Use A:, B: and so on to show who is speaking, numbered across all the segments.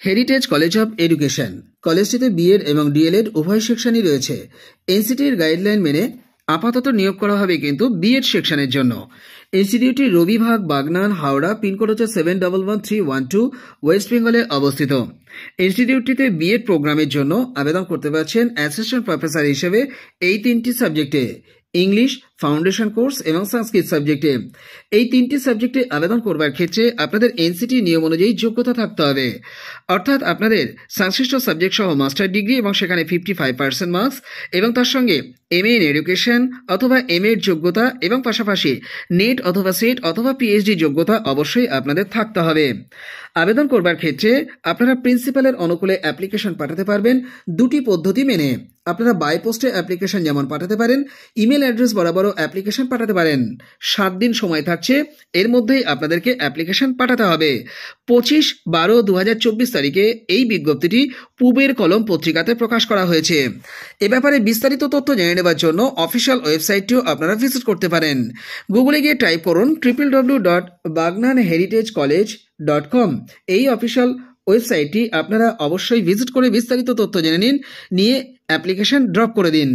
A: Heritage college of education কলেজটিতে BEd এবং DElEd উভয় সেকশনই রয়েছে। এনসিটির গাইডলাইন মেনে আপাতত নিয়োগ করা হবে কিন্তু বিএড সেকশনের জন্য। ইনস্টিটিউটটি রবিভাগ, বাগনান, হাওড়া, পিনকোড হচ্ছে 711312, ওয়েস্ট বেঙ্গলে অবস্থিত। ইনস্টিটিউটটিতে বিএড প্রোগ্রামের জন্য আবেদন করতে পারছেন অ্যাসিস্ট্যান্ট প্রফেসর হিসেবে এই তিনটি সাবজেক্টে, ইংলিশ, ফাউন্ডেশন কোর্স এবং সংস্কৃত সাবজেক্টে। এই তিনটি সাবজেক্টে আবেদন করবার ক্ষেত্রে আপনাদের এনসিটি নিয়ম অনুযায়ী যোগ্যতা থাকতে হবে, অর্থাৎ আপনাদের সংশ্লিষ্ট সাবজেক্ট সহ মাস্টার ডিগ্রি এবং সেখানে 55% মার্কস এবং তার সঙ্গে এমএ ইন এডুকেশন অথবা এমএ এর যোগ্যতা এবং পাশাপাশি নেট অথবা সেট অথবা পিএইচডি যোগ্যতা অবশ্যই আপনাদের থাকতে হবে। আবেদন করবার ক্ষেত্রে আপনারা প্রিন্সিপালের অনুকূলে অ্যাপ্লিকেশন পাঠাতে পারবেন দুটি পদ্ধতি মেনে। আপনারা বাই পোস্টে অ্যাপ্লিকেশন যেমন পাঠাতে পারেন, ইমেল অ্যাড্রেস বরাবরও অ্যাপ্লিকেশন পাঠাতে পারেন। 7 দিন সময় থাকছে, এর মধ্যেই আপনাদেরকে অ্যাপ্লিকেশন পাঠাতে হবে। 25/12/2024 তারিখে এই বিজ্ঞপ্তিটি পূবের কলম পত্রিকাতে প্রকাশ করা হয়েছে। এ ব্যাপারে বিস্তারিত তথ্য জেনে নেবার জন্য অফিসিয়াল ওয়েবসাইটটিও আপনারা ভিজিট করতে পারেন। গুগলে গিয়ে টাইপ করুন www.bagnanheritagecollege.com। এই অফিসিয়াল ওয়েবসাইটটি আপনারা অবশ্যই ভিজিট করে বিস্তারিত তথ্য জেনে নিয়ে অ্যাপ্লিকেশন ড্রপ করে দিন।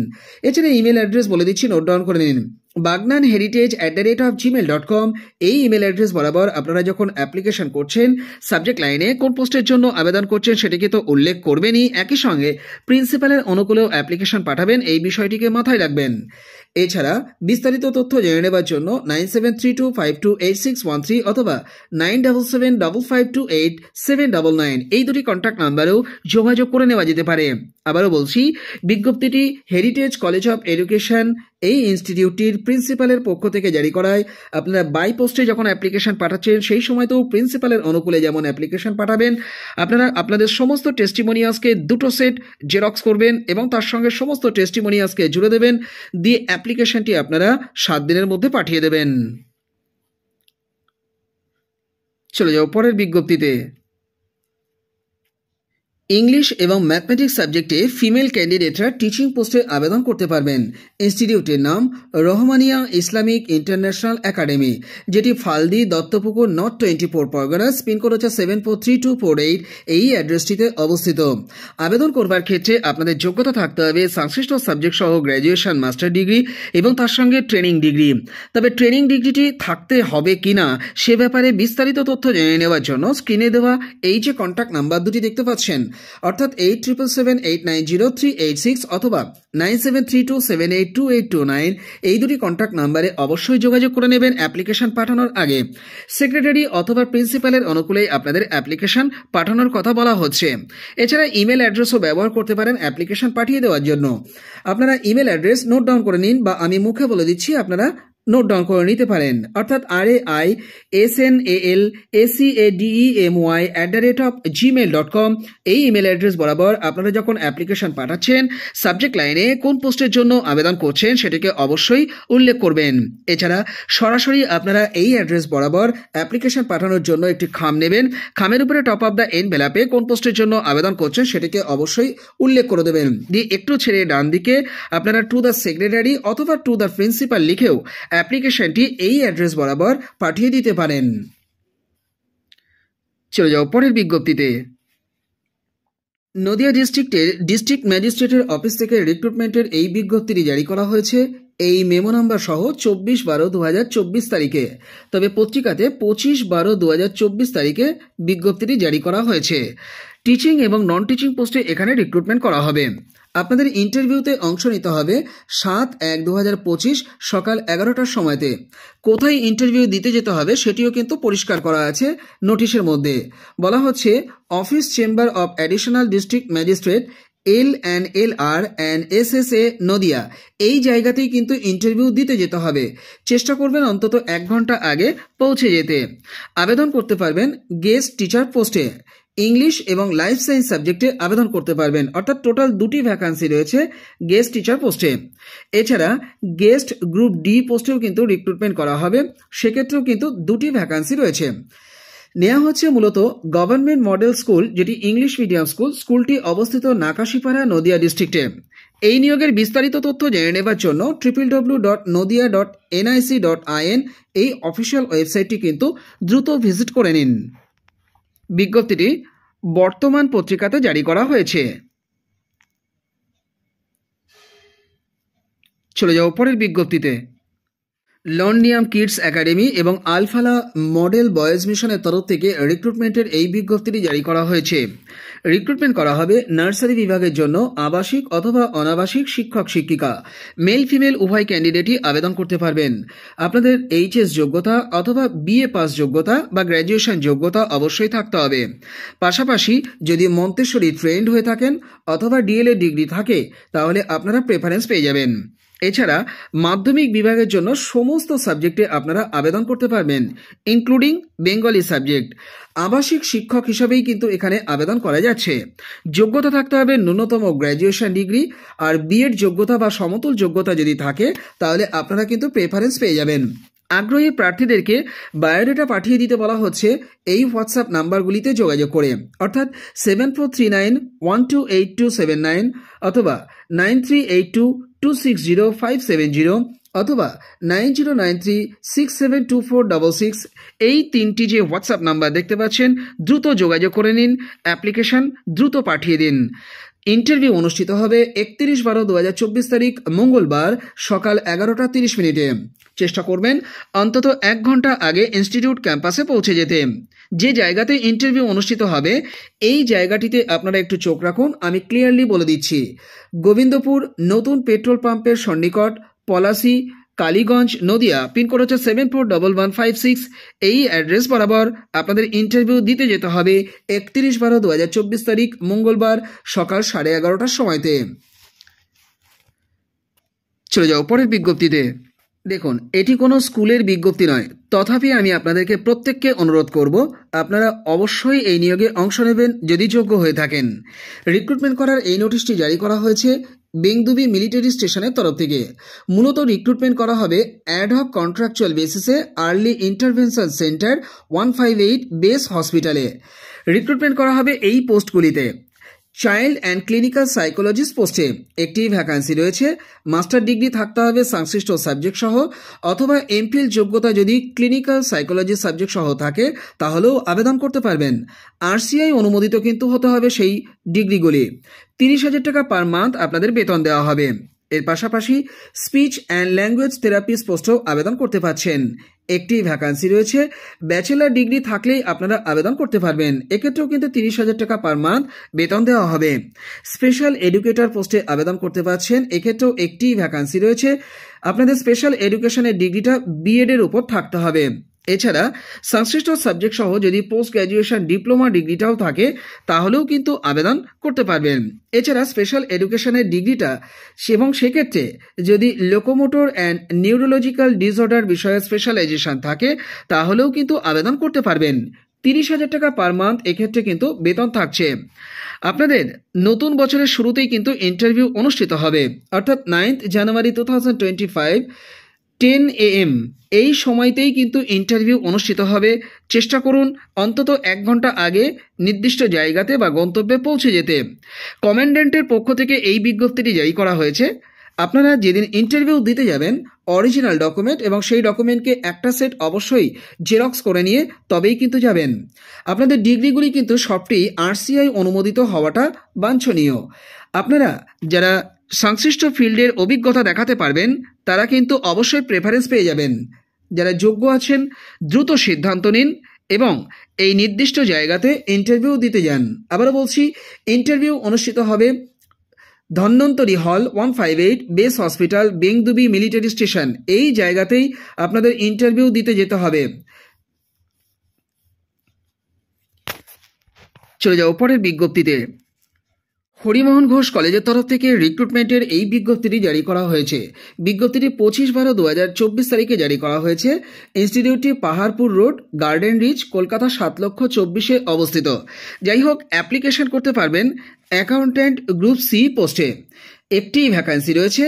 A: এছাড়া ইমেল অ্যাড্রেস বলে দিচ্ছি, নোট ডাউন করে নিন। bagnanheritage@gmail.com এই ইমেল অ্যাড্রেস বরাবর আপনারা যখন অ্যাপ্লিকেশন করছেন, সাবজেক্ট লাইনে কোন পোস্টের জন্য আবেদন করছেন সেটিকে তো উল্লেখ করবেনই, একই সঙ্গে প্রিন্সিপালের অনুকূলেও অ্যাপ্লিকেশন পাঠাবেন, এই বিষয়টিকে মাথায় রাখবেন। এছাড়া বিস্তারিত তথ্য জেনে নেবার জন্য 9732528613 অথবা 9775587799 এই দুটি কন্ট্যাক্ট নাম্বারেও যোগাযোগ করে নেওয়া যেতে পারে। আবারও বলছি, বিজ্ঞপ্তিটি হেরিটেজ কলেজ অফ এডুকেশন এই ইনস্টিটিউটটির প্রিন্সিপালের পক্ষ থেকে জারি করায়। আপনারা বাই পোস্টে যখন অ্যাপ্লিকেশন পাঠাচ্ছেন সেই সময় তো প্রিন্সিপালের অনুকূলে যেমন অ্যাপ্লিকেশন পাঠাবেন, আপনারা আপনাদের সমস্ত টেস্টিমোনিয়ালসকে 2টো সেট জেরক্স করবেন এবং তার সঙ্গে সমস্ত টেস্টিমোনিয়ালসকে জুড়ে দেবেন, দিয়ে অ্যাপ্লিকেশনটি আপনারা 7 দিনের মধ্যে পাঠিয়ে দেবেন। চলে যাও পরের বিজ্ঞপ্তিতে। ইংলিশ এবং ম্যাথমেটিক্স সাবজেক্টে ফিমেল ক্যান্ডিডেটরা টিচিং পোস্টে আবেদন করতে পারবেন। ইনস্টিটিউটের নাম রহমানিয়া ইসলামিক ইন্টারন্যাশনাল একাডেমি, যেটি ফালদি, দত্তপুকুর, নর্থ 24 পরগনাস, পিনকোড হচ্ছে 743248, এই অ্যাড্রেসটিতে অবস্থিত। আবেদন করবার ক্ষেত্রে আপনাদের যোগ্যতা থাকতে হবে সংশ্লিষ্ট সাবজেক্ট সহ গ্র্যাজুয়েশন, মাস্টার ডিগ্রি এবং তার সঙ্গে ট্রেনিং ডিগ্রি। তবে ট্রেনিং ডিগ্রিটি থাকতে হবে কিনা সে ব্যাপারে বিস্তারিত তথ্য জেনে নেওয়ার জন্য স্ক্রিনে দেওয়া এই যে কন্ট্যাক্ট নাম্বার দুটি দেখতে পাচ্ছেন, অর্থাৎ 8777890386 অথবা 9732782829 এই দুটি কন্ট্যাক্ট নাম্বারে অবশ্যই যোগাযোগ করে নেবেন অ্যাপ্লিকেশন পাঠানোর আগে। সেক্রেটারি অথবা প্রিন্সিপালের অনুকূলেই আপনাদের অ্যাপ্লিকেশন পাঠানোর কথা বলা হচ্ছে। এছাড়া ইমেল অ্যাড্রেসও ব্যবহার করতে পারেন অ্যাপ্লিকেশন পাঠিয়ে দেওয়ার জন্য। আপনারা ইমেল অ্যাড্রেস নোট ডাউন করে নিন, বা আমি মুখে বলে দিচ্ছি, আপনারা নোট ডাউন করে নিতে পারেন, অর্থাৎ raisnalacademy@gmail.com এই ইমেল অ্যাড্রেস বরাবর আপনারা যখন অ্যাপ্লিকেশন পাঠাচ্ছেন, সাবজেক্ট লাইনে কোন পোস্টের জন্য আবেদন করছেন সেটিকে অবশ্যই উল্লেখ করবেন। এছাড়া সরাসরি আপনারা এই অ্যাড্রেস বরাবর অ্যাপ্লিকেশন পাঠানোর জন্য একটি খাম নেবেন, খামের উপরে টপ অফ দ্য এনভেলপে কোন পোস্টের জন্য আবেদন করছেন সেটিকে অবশ্যই উল্লেখ করে দেবেন, দিয়ে একটু ছেড়ে ডান দিকে আপনারা টু দ্য সেক্রেটারি অথবা টু দ্য প্রিন্সিপাল লিখেও অ্যাপ্লিকেশনটি এই অ্যাড্রেস বরাবর পাঠিয়ে দিতে পারেন। চলে যাও পরের বিজ্ঞপ্তিতে। নদিয়া ডিস্ট্রিক্টের ডিস্ট্রিক্ট ম্যাজিস্ট্রেটের অফিস থেকে রিক্রুটমেন্টের এই বিজ্ঞপ্তিটি জারি করা হয়েছে এই মেমো নাম্বার সহ 24/12/2024 তারিখে। তবে পত্রিকাতে 25/12/2024 তারিখে বিজ্ঞপ্তিটি জারি করা হয়েছে। টিচিং এবং নন টিচিং পোস্টে এখানে রিক্রুটমেন্ট করা হবে। আপনাদের ইন্টারভিউতে অংশ নিতে হবে 7/1/2025 সকাল 11টার সময়তে। কোথায় ইন্টারভিউ দিতে যেতে হবে সেটিও কিন্তু পরিষ্কার করা আছে নোটিশের মধ্যে। বলা হচ্ছে office chamber of additional district magistrate LNLR and SSA Nadia, এই জায়গাতেই কিন্তু ইন্টারভিউ দিতে যেতে হবে। চেষ্টা করবেন অন্তত 1 ঘন্টা আগে পৌঁছে যেতে। আবেদন করতে পারবেন গেস্ট টিচার পোস্টে। ইংলিশ এবং লাইফ সায়েন্স সাবজেক্টে আবেদন করতে পারবেন, অর্থাৎ টোটাল 2টি ভ্যাকান্সি রয়েছে গেস্ট টিচার পোস্টে। এছাড়া গেস্ট গ্রুপ ডি পোস্টেও কিন্তু রিক্রুটমেন্ট করা হবে, সেক্ষেত্রেও কিন্তু 2টি ভ্যাকান্সি রয়েছে। নেওয়া হচ্ছে মূলত গভর্নমেন্ট মডেল স্কুল, যেটি ইংলিশ মিডিয়াম স্কুল। স্কুলটি অবস্থিত নাকাশিপাড়া, নদিয়া ডিস্ট্রিক্টে। এই নিয়োগের বিস্তারিত তথ্য জেনে নেবার জন্য www.nodia.nic.in এই অফিসিয়াল ওয়েবসাইটটি কিন্তু দ্রুত ভিজিট করে নিন। বিজ্ঞপ্তিটি বর্তমান পত্রিকাতে জারি করা হয়েছে। চলে যাও পরের বিজ্ঞপ্তিতে। লন্ডিয়াম কিডস একাডেমি এবং আলফালা মডেল বয়েজ মিশনের তরফ থেকে রিক্রুটমেন্টের এই বিজ্ঞপ্তিটি জারি করা হয়েছে। রিক্রুটমেন্ট করা হবে নার্সারি বিভাগের জন্য আবাসিক অথবা অনাবাসিক শিক্ষক শিক্ষিকা, মেল ফিমেল উভয় ক্যান্ডিডেটই আবেদন করতে পারবেন। আপনাদের এইচএস যোগ্যতা অথবা বিএ পাস যোগ্যতা বা গ্র্যাজুয়েশন যোগ্যতা অবশ্যই থাকতে হবে। পাশাপাশি যদি মন্তেশ্বরী ট্রেন্ড হয়ে থাকেন অথবা ডিএলএড ডিগ্রি থাকে তাহলে আপনারা প্রেফারেন্স পেয়ে যাবেন। এছাড়া মাধ্যমিক বিভাগের জন্য সমস্ত সাবজেক্টে আপনারা আবেদন করতে পারবেন, ইনক্লুডিং বেঙ্গলি সাবজেক্ট। আবাসিক শিক্ষক হিসাবেই কিন্তু এখানে আবেদন করা যাচ্ছে। যোগ্যতা থাকতে হবে ন্যূনতম গ্র্যাজুয়েশন ডিগ্রি, আর বিএড যোগ্যতা বা সমতুল যোগ্যতা যদি থাকে তাহলে আপনারা কিন্তু প্রেফারেন্স পেয়ে যাবেন। আগ্রহী প্রার্থীদেরকে বায়োডাটা পাঠিয়ে দিতে বলা হচ্ছে এই হোয়াটসঅ্যাপ নাম্বারগুলিতে যোগাযোগ করে, অর্থাৎ 7439128279 অথবা 9382260570 অথবা 9093672466। এই তিনটি যে হোয়াটসঅ্যাপ নাম্বার দেখতে পাচ্ছেন, দ্রুত যোগাযোগ করে নিন, অ্যাপ্লিকেশন দ্রুত পাঠিয়ে দিন। ইন্টারভিউ অনুষ্ঠিত হবে 31/12/2024 তারিখ মঙ্গলবার সকাল 11:30। চেষ্টা করবেন অন্তত 1 ঘন্টা আগে ইনস্টিটিউট ক্যাম্পাসে পৌঁছে যেতে। যে জায়গাতে ইন্টারভিউ অনুষ্ঠিত হবে এই জায়গাটিতে আপনারা একটু চোখ রাখুন, আমি ক্লিয়ারলি বলে দিচ্ছি। গোবিন্দপুর নতুন পেট্রোল পাম্পের সন্নিকট, পলাশী, কালীগঞ্জ, নদিয়া, পিনকোড হচ্ছে 741156। এই অ্যাড্রেস বরাবর আপনাদের ইন্টারভিউ দিতে যেতে হবে 31/12/2024 তারিখ মঙ্গলবার সকাল 11:30টার সময়তে। চলে যাও পরের বিজ্ঞপ্তিতে। দেখুন, এটি কোনো স্কুলের বিজ্ঞপ্তি নয়, তথাপি আমি আপনাদেরকে প্রত্যেককে অনুরোধ করব আপনারা অবশ্যই এই নিয়োগে অংশ নেবেন যদি যোগ্য হয়ে থাকেন। রিক্রুটমেন্ট করার এই নোটিশটি জারি করা হয়েছে বেংদুবি মিলিটারি স্টেশনের তরফ থেকে। মূলত রিক্রুটমেন্ট করা হবে অ্যাডহক কন্ট্রাকচুয়াল বেসিসে আর্লি ইন্টারভেনশন সেন্টার 158 বেস হসপিটালে। রিক্রুটমেন্ট করা হবে এই পোস্টগুলিতে: চাইল্ড অ্যান্ড ক্লিনিক্যাল সাইকোলজিস্ট পোস্টে একটি ভ্যাকান্সি রয়েছে। মাস্টার ডিগ্রি থাকতে হবে সংশ্লিষ্ট সাবজেক্ট সহ, অথবা এমফিল যোগ্যতা যদি ক্লিনিক্যাল সাইকোলজি সাবজেক্ট সহ থাকে তাহলেও আবেদন করতে পারবেন। আরসিআই অনুমোদিত কিন্তু হতে হবে সেই ডিগ্রিগুলি। 30,000 টাকা পার মান্থ আপনাদের বেতন দেওয়া হবে। এর পাশাপাশি স্পিচ অ্যান্ড ল্যাঙ্গুয়েজ থেরাপিস্ট পোস্টেও আবেদন করতে পারছেন। একটি ভ্যাকান্সি রয়েছে, ব্যাচেলার ডিগ্রি থাকলেই আপনারা আবেদন করতে পারবেন। এক্ষেত্রেও কিন্তু 30,000 টাকা পার মান্থ বেতন দেওয়া হবে। স্পেশাল এডুকেটর পোস্টে আবেদন করতে পারছেন। এক্ষেত্রেও একটি ভ্যাকান্সি রয়েছে, আপনাদের স্পেশাল এডুকেশনের ডিগ্রিটা বিএড এর উপর থাকতে হবে। এছাড়া সংশ্লিষ্ট সাবজেক্ট সহ যদি পোস্ট গ্র্যাজুয়েশন ডিপ্লোমা ডিগ্রিটাও থাকে তাহলেও কিন্তু আবেদন করতে পারবেন। এছাড়া স্পেশাল এডুকেশনের ডিগ্রিটা এবং সেক্ষেত্রে যদি লোকোমোটর অ্যান্ড নিউরোলজিক্যাল ডিসঅর্ডার বিষয়ে স্পেশালাইজেশন থাকে তাহলেও কিন্তু আবেদন করতে পারবেন। 30,000 টাকা পার মান্থ এক্ষেত্রে কিন্তু বেতন থাকছে। আপনাদের নতুন বছরের শুরুতেই কিন্তু ইন্টারভিউ অনুষ্ঠিত হবে, অর্থাৎ 9 জানুয়ারি 2025 10 AM এই সময়তেই কিন্তু ইন্টারভিউ অনুষ্ঠিত হবে। চেষ্টা করুন অন্তত 1 ঘন্টা আগে নির্দিষ্ট জায়গাতে বা গন্তব্যে পৌঁছে যেতে। কমান্ড্যান্টের পক্ষ থেকে এই বিজ্ঞপ্তিটি জারি করা হয়েছে। আপনারা যেদিন ইন্টারভিউ দিতে যাবেন অরিজিনাল ডকুমেন্ট এবং সেই ডকুমেন্টকে একটা সেট অবশ্যই জেরক্স করে নিয়ে তবেই কিন্তু যাবেন। আপনাদের ডিগ্রিগুলি কিন্তু সবটি আরসিআই অনুমোদিত হওয়াটা বাঞ্ছনীয়। আপনারা যারা সংশ্লিষ্ট ফিল্ডের অভিজ্ঞতা দেখাতে পারবেন তারা কিন্তু অবশ্যই প্রেফারেন্স পেয়ে যাবেন। যারা যোগ্য আছেন দ্রুত সিদ্ধান্ত নিন এবং এই নির্দিষ্ট জায়গাতে ইন্টারভিউ দিতে যান। আবারও বলছি, ইন্টারভিউ অনুষ্ঠিত হবে ধন্বন্তরী হল 158 বেস হসপিটাল, বেংদুবি মিলিটারি স্টেশন। এই জায়গাতেই আপনাদের ইন্টারভিউ দিতে যেতে হবে। চলে যাও পরের বিজ্ঞপ্তিতে। হরিমোহন ঘোষ কলেজের তরফ থেকে রিক্রুটমেন্টের এই বিজ্ঞপ্তিটি জারি করা হয়েছে। বিজ্ঞপ্তিটি 25/12/2024 তারিখে জারি করা হয়েছে। ইনস্টিটিউটটি Paharpur Road, Garden Reach, Kolkata 7,24,000 অবস্থিত। যাই হোক, অ্যাপ্লিকেশন করতে পারবেন অ্যাকাউন্ট্যান্ট গ্রুপ সি পোস্টে। একটি ভ্যাকান্সি রয়েছে,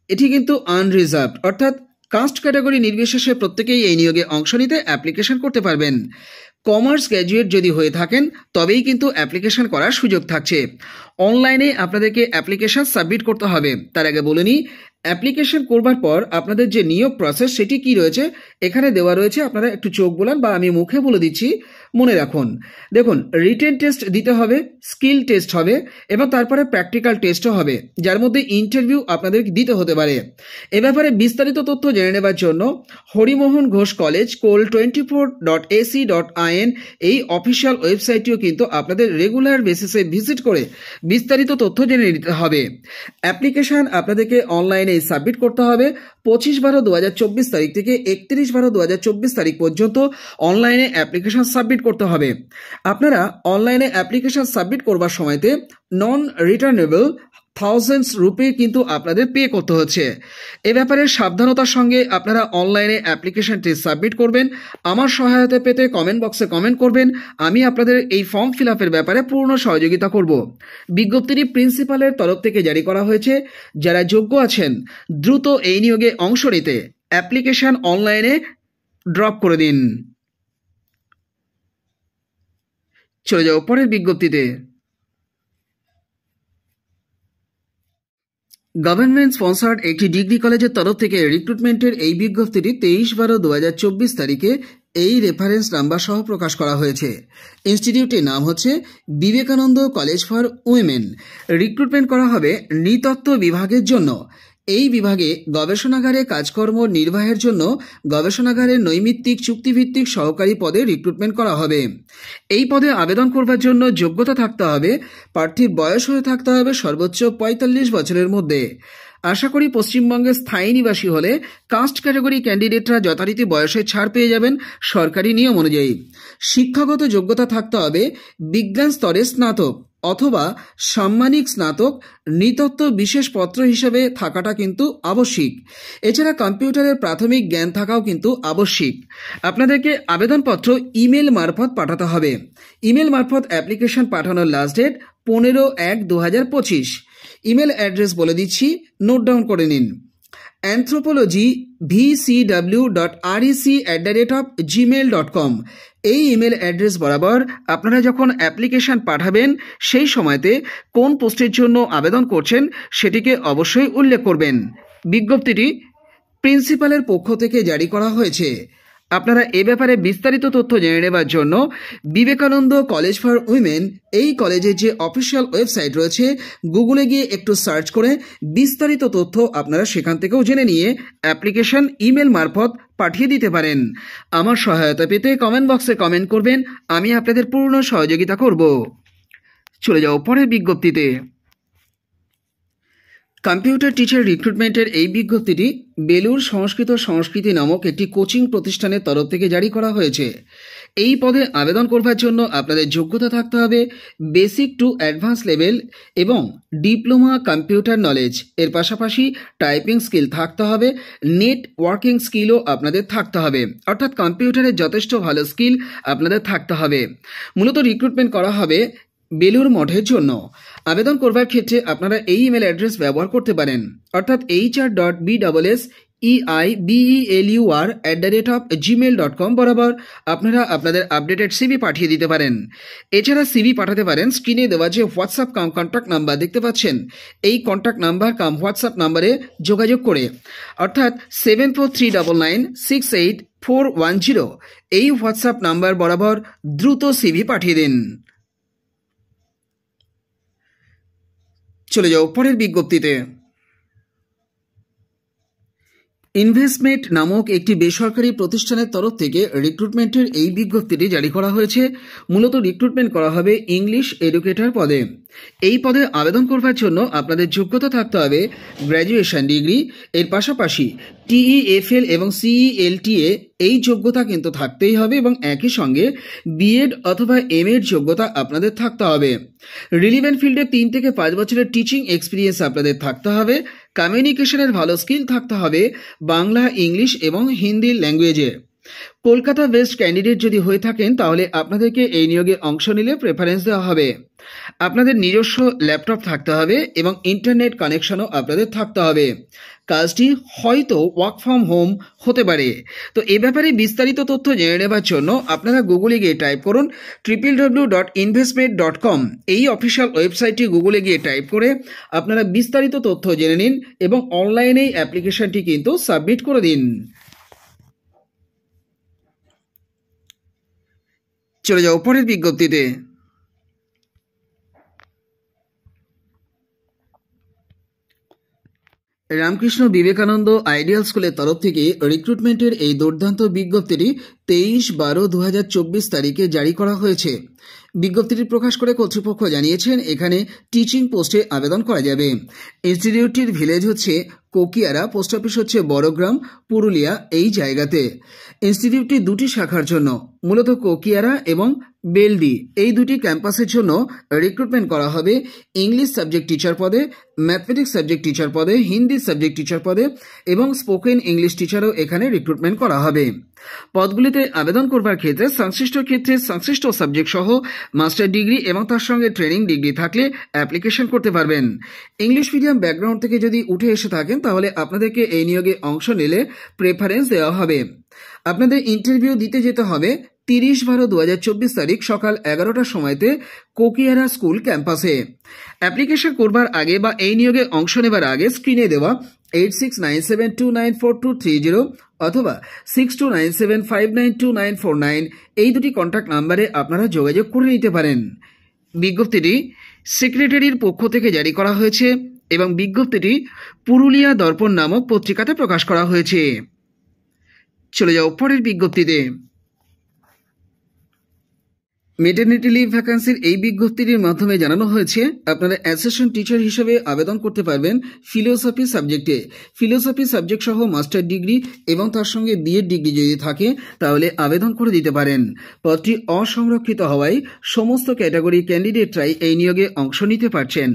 A: এটি কিন্তু আনরিজার্ভড, অর্থাৎ কাস্ট ক্যাটাগরি নির্বিশেষে প্রত্যেকেই এই নিয়োগে অংশ নিতে অ্যাপ্লিকেশন করতে পারবেন। কমার্স গ্র্যাজুয়েট যদি হয়ে থাকেন তবেই কিন্তু অ্যাপ্লিকেশন করার সুযোগ থাকছে। অনলাইনে আপনাদেরকে অ্যাপ্লিকেশন সাবমিট করতে হবে। তার আগে বলে নিই, অ্যাপ্লিকেশন করবার পর আপনাদের যে নিয়োগ প্রসেস সেটি কি রয়েছে এখানে দেওয়া রয়েছে, আপনারা একটু চোখ বোলান বা আমি মুখে বলে দিচ্ছি, মনে রাখুন। দেখুন, রিটেন টেস্ট দিতে হবে, স্কিল টেস্ট হবে এবং তারপরে প্র্যাকটিক্যাল টেস্টও হবে, যার মধ্যে ইন্টারভিউ আপনাদের দিতে হতে পারে। এ ব্যাপারে বিস্তারিত তথ্য জেনে নেবার জন্য হরিমোহন ঘোষ কলেজ koel24.ac.in এই অফিসিয়াল ওয়েবসাইটটিও কিন্তু আপনাদের রেগুলার বেসিসে ভিজিট করে বিস্তারিত তথ্য জেনে নিতে হবে। অ্যাপ্লিকেশন আপনাদেরকে অনলাইনে সাবমিট করতে হবে 25/12/2024 তারিখ থেকে 31/12/2024 তারিখ পর্যন্ত অনলাইনে অ্যাপ্লিকেশন সাবমিট করতে হবে। আপনারা অনলাইনে অ্যাপ্লিকেশন সাবমিট করবার সময়তে নন রিটার্নেবল থাউজেন্ডস রুপি কিন্তু আপনাদের পে করতে হচ্ছে। এ ব্যাপারে সাবধানতার সঙ্গে আপনারা অনলাইনে অ্যাপ্লিকেশনটি সাবমিট করবেন। আমার সহায়তা পেতে কমেন্ট বক্সে কমেন্ট করবেন, আমি আপনাদের এই ফর্ম ফিল আপের ব্যাপারে পূর্ণ সহযোগিতা করব। বিজ্ঞপ্তিটি প্রিন্সিপালের তরফ থেকে জারি করা হয়েছে। যারা যোগ্য আছেন দ্রুত এই নিয়োগে অংশ নিতে অ্যাপ্লিকেশন অনলাইনে ড্রপ করে দিন। চলে যাও পরের বিজ্ঞপ্তিতে। গভর্নমেন্ট স্পন্সার্ড একটি ডিগ্রি কলেজের তরফ থেকে রিক্রুটমেন্টের এই বিজ্ঞপ্তিটি 23/12/2024 তারিখে এই রেফারেন্স নাম্বার সহ প্রকাশ করা হয়েছে। ইনস্টিটিউটের নাম হচ্ছে Vivekananda college for women. Recruitment করা হবে নৃতত্ত্ব বিভাগের জন্য। এই বিভাগে গবেষণাগারে কাজকর্ম নির্বাহের জন্য গবেষণাগারের নৈমিত্তিক চুক্তিভিত্তিক সহকারী পদে রিক্রুটমেন্ট করা হবে। এই পদে আবেদন করবার জন্য যোগ্যতা থাকতে হবে, প্রার্থীর বয়স হয়ে থাকতে হবে সর্বোচ্চ 45 বছরের মধ্যে। আশা করি পশ্চিমবঙ্গের স্থায়ী নিবাসী হলে কাস্ট ক্যাটাগরি ক্যান্ডিডেটরা যথারীতি বয়সে ছাড় পেয়ে যাবেন সরকারি নিয়ম অনুযায়ী। শিক্ষাগত যোগ্যতা থাকতে হবে বিজ্ঞান স্তরে স্নাতক অথবা সাম্মানিক স্নাতক, নৃতত্ত্ব বিশেষ পত্র হিসেবে থাকাটা কিন্তু আবশ্যিক। এছাড়া কম্পিউটারের প্রাথমিক জ্ঞান থাকাও কিন্তু আবশ্যিক। আপনাদেরকে আবেদনপত্র ইমেল মারফত পাঠাতে হবে। ইমেল মারফত অ্যাপ্লিকেশন পাঠানোর লাস্ট ডেট 15/1/2025। ইমেল অ্যাড্রেস বলে দিচ্ছি, নোট ডাউন করে নিন। anthropology.vcw.rec@gmail.com এই ইমেল অ্যাড্রেস বরাবর আপনারা যখন অ্যাপ্লিকেশন পাঠাবেন সেই সময়তে কোন পোস্টের জন্য আবেদন করছেন সেটিকে অবশ্যই উল্লেখ করবেন। বিজ্ঞপ্তিটি প্রিন্সিপালের পক্ষ থেকে জারি করা হয়েছে। আপনারা এ ব্যাপারে বিস্তারিত তথ্য জেনে নেবার জন্য বিবেকানন্দ কলেজ ফর উইমেন এই কলেজের যে অফিসিয়াল ওয়েবসাইট রয়েছে গুগলে গিয়ে একটু সার্চ করে বিস্তারিত তথ্য আপনারা সেখান থেকেও জেনে নিয়ে অ্যাপ্লিকেশন ইমেল মারফত পাঠিয়ে দিতে পারেন। আমার সহায়তা পেতে কমেন্ট বক্সে কমেন্ট করবেন, আমি আপনাদের পূর্ণ সহযোগিতা করব। চলে যাও পরের বিজ্ঞপ্তিতে। কম্পিউটার টিচার রিক্রুটমেন্টের এই বিজ্ঞপ্তিটি বেলুর সংস্কৃতি নামক একটি কোচিং প্রতিষ্ঠানের তরফ থেকে জারি করা হয়েছে। এই পদে আবেদন করবার জন্য আপনাদের যোগ্যতা থাকতে হবে বেসিক টু অ্যাডভান্স লেভেল এবং ডিপ্লোমা কম্পিউটার নলেজ। এর পাশাপাশি টাইপিং স্কিল থাকতে হবে, নেটওয়ার্কিং স্কিলও আপনাদের থাকতে হবে, অর্থাৎ কম্পিউটারের যথেষ্ট ভালো স্কিল আপনাদের থাকতে হবে। মূলত রিক্রুটমেন্ট করা হবে বেলুর মঠের জন্য। আবেদন করবার ক্ষেত্রে আপনারা এই ইমেল অ্যাড্রেস ব্যবহার করতে পারেন, অর্থাৎ hr.bsseibelur@gmail.com বরাবর আপনারা আপনাদের আপডেটেড সিভি পাঠিয়ে দিতে পারেন। এছাড়া সিভি পাঠাতে পারেন স্ক্রিনে দেওয়া যে হোয়াটসঅ্যাপ কাম কন্ট্যাক্ট নাম্বার দেখতে পাচ্ছেন, এই কন্ট্যাক্ট নাম্বার কাম হোয়াটসঅ্যাপ নাম্বারে যোগাযোগ করে, অর্থাৎ 7439968410 এই হোয়াটসঅ্যাপ নাম্বার বরাবর দ্রুত সিভি পাঠিয়ে দিন। চলে যাও পরের বিজ্ঞপ্তিতে। ইনভেস্টমেন্ট নামক একটি বেসরকারি প্রতিষ্ঠানের তরফ থেকে রিক্রুটমেন্টের এই বিজ্ঞপ্তিটি জারি করা হয়েছে। মূলত রিক্রুটমেন্ট করা হবে ইংলিশ এডুকেটর পদে। এই পদে আবেদন করবার জন্য আপনাদের যোগ্যতা থাকতে হবে গ্র্যাজুয়েশন ডিগ্রি, এর পাশাপাশি TEFL এবং CELTA এই যোগ্যতা কিন্তু থাকতেই হবে এবং একই সঙ্গে বিএড অথবা MA যোগ্যতা আপনাদের থাকতে হবে। রিলিভেন্ট ফিল্ডে 3 থেকে 5 বছরের টিচিং এক্সপিরিয়েন্স আপনাদের থাকতে হবে। কমিউনিকেশনের ভালো স্কিল থাকতে হবে বাংলা, ইংলিশ এবং হিন্দি ল্যাঙ্গুয়েজে। কলকাতা বেস্ট ক্যান্ডিডেট যদি হয়ে থাকেন তাহলে আপনাদেরকে এই নিয়োগে অংশ নিলে প্রেফারেন্স দেওয়া হবে। আপনাদের নিজস্ব ল্যাপটপ থাকতে হবে এবং ইন্টারনেট কানেকশনও আপনাদের থাকতে হবে। কাজটি হয়তো ওয়ার্ক ফ্রম হোম হতে পারে। তো এ ব্যাপারে বিস্তারিত তথ্য জেনে নেবার জন্য আপনারা গুগলে গিয়ে টাইপ করুন www.investment.com। এই অফিসিয়াল ওয়েবসাইটটি গুগলে গিয়ে টাইপ করে আপনারা বিস্তারিত তথ্য জেনে নিন এবং অনলাইনেই অ্যাপ্লিকেশনটি কিন্তু সাবমিট করে দিন। চলে যাও পরের বিজ্ঞপ্তিতে। রামকৃষ্ণ বিবেকানন্দ আইডিয়াল স্কুলের তরফ থেকে রিক্রুটমেন্টের এই দুর্দান্ত বিজ্ঞপ্তিটি 23/12/2024 তারিখে জারি করা হয়েছে। বিজ্ঞপ্তিটি প্রকাশ করে কর্তৃপক্ষ জানিয়েছেন এখানে টিচিং পোস্টে আবেদন করা যাবে। ইনস্টিটিউটটির ভিলেজ হচ্ছে কোকিয়ারা, পোস্ট অফিস হচ্ছে বড়গ্রাম, পুরুলিয়া এই জায়গাতে। ইনস্টিটিউটটি দুটি শাখার জন্য, মূলত কোকিয়ারা এবং বেলডি এই দুটি ক্যাম্পাসের জন্য রিক্রুটমেন্ট করা হবে। ইংলিশ সাবজেক্ট টিচার পদে, ম্যাথমেটিক্স সাবজেক্ট টিচার পদে, হিন্দি সাবজেক্ট টিচার পদে এবং স্পোকেন ইংলিশ টিচারও এখানে রিক্রুটমেন্ট করা হবে। পদগুলিতে আবেদন করবার ক্ষেত্রে সংশ্লিষ্ট সাবজেক্ট সহ মাস্টার ডিগ্রি এবং তার সঙ্গে ট্রেনিং ডিগ্রি থাকলে অ্যাপ্লিকেশন করতে পারবেন। ইংলিশ মিডিয়াম ব্যাকগ্রাউন্ড থেকে যদি উঠে এসে থাকেন তাহলে আপনাদেরকে এই নিয়োগে অংশ নিলে প্রেফারেন্স দেওয়া হবে। আপনাদের ইন্টারভিউ দিতে যেতে হবে 30/12/2024 তারিখ সকাল 11টার সময়তে কোকিয়ারা স্কুল ক্যাম্পাসে। অ্যাপ্লিকেশন করবার আগে বা এই নিয়োগে অংশ নেবার আগে স্ক্রিনে দেওয়া 8697294230 অথবা 6297592949 এই দুটি কন্ট্যাক্ট নাম্বারে আপনারা যোগাযোগ করে নিতে পারেন। বিজ্ঞপ্তিটি সেক্রেটারির পক্ষ থেকে জারি করা হয়েছে এবং বিজ্ঞপ্তিটি পুরুলিয়া দর্পণ নামক পত্রিকাতে প্রকাশ করা হয়েছে। চলে যাও পরের বিজ্ঞপ্তিতে। মেটারনিটি লিভ ভ্যাকান্সির এই বিজ্ঞপ্তিটির মাধ্যমে জানানো হয়েছে আপনারা অ্যাসিস্ট্যান্ট টিচার হিসেবে আবেদন করতে পারবেন ফিলোসফি সাবজেক্টে। ফিলোসফি সাবজেক্ট সহ মাস্টার ডিগ্রি এবং তার সঙ্গে বিএড ডিগ্রি যদি থাকে তাহলে আবেদন করে দিতে পারেন। পদটি অসংরক্ষিত হওয়ায় সমস্ত ক্যাটাগরি ক্যান্ডিডেটরাই এই নিয়োগে অংশ নিতে পারছেন।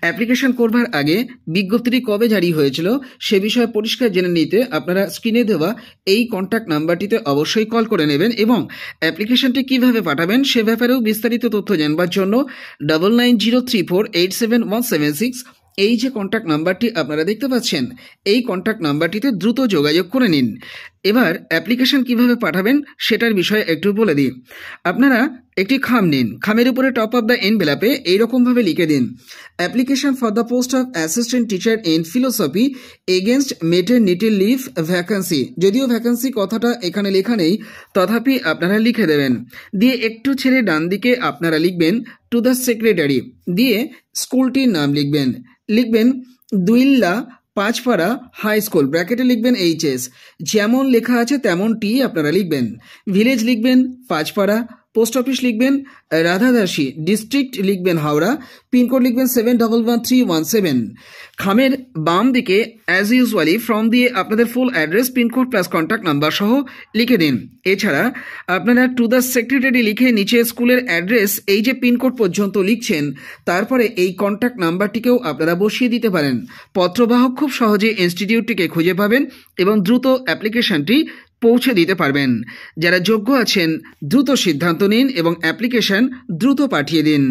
A: অ্যাপ্লিকেশন করবার আগে বিজ্ঞপ্তিটি কবে জারি হয়েছিল সে বিষয়ে পরিষ্কার জেনে নিতে আপনারা স্ক্রিনে দেওয়া এই কন্ট্যাক্ট নাম্বারটিতে অবশ্যই কল করে নেবেন এবং অ্যাপ্লিকেশনটি কিভাবে পাঠাবেন সে ব্যাপারেও বিস্তারিত তথ্য জানবার জন্য 9903487176 এই যে কন্ট্যাক্ট নাম্বারটি আপনারা দেখতে পাচ্ছেন এই কন্ট্যাক্ট নাম্বারটিতে দ্রুত যোগাযোগ করে নিন। এবার অ্যাপ্লিকেশন কিভাবে পাঠাবেন সেটার বিষয়ে একটু বলে দিই। আপনারা একটি খাম নিন, খামের উপরে টপ অফ দ্য এনভেলপে এইরকমভাবে লিখে দিন application for the post of assistant teacher in philosophy against maternity leave vacancy. যদিও ভ্যাকান্সি কথাটা এখানে লেখা নেই তথাপি আপনারা লিখে দেবেন। দিয়ে একটু ছেড়ে ডান দিকে আপনারা লিখবেন টু দ্য সেক্রেটারি, দিয়ে স্কুলটির নাম লিখবেন দুইল্লা পাঁচপাড়া হাই স্কুল, ব্র্যাকেটে লিখবেন এইচএস, যেমন লেখা আছে তেমনটি আপনারা লিখবেন। ভিলেজ লিখবেন পাঁচপাড়া, পোস্ট অফিস লিখবেন রাধাদাসী, ডিস্ট্রিক্ট লিখবেন হাওড়া, পিনকোড লিখবেন 711317। খামের বাম দিকে অ্যাজ ইউজুয়ালি ফর্ম দিয়ে আপনাদের full address, pin code plus contact number সহ লিখে দিন। এছাড়া আপনারা টু দ্য সেক্রেটারি লিখে নিচে স্কুলের অ্যাড্রেস এই যে পিনকোড পর্যন্ত লিখছেন তারপরে এই কন্ট্যাক্ট নাম্বারটিকেও আপনারা বসিয়ে দিতে পারেন। পত্রবাহক খুব সহজে ইনস্টিটিউটটিকে খুঁজে পাবেন এবং দ্রুত অ্যাপ্লিকেশনটি পৌঁছে দিতে পারবেন। যারা যোগ্য আছেন দ্রুত সিদ্ধান্ত নিন এবং অ্যাপ্লিকেশন দ্রুত পাঠিয়ে দিন।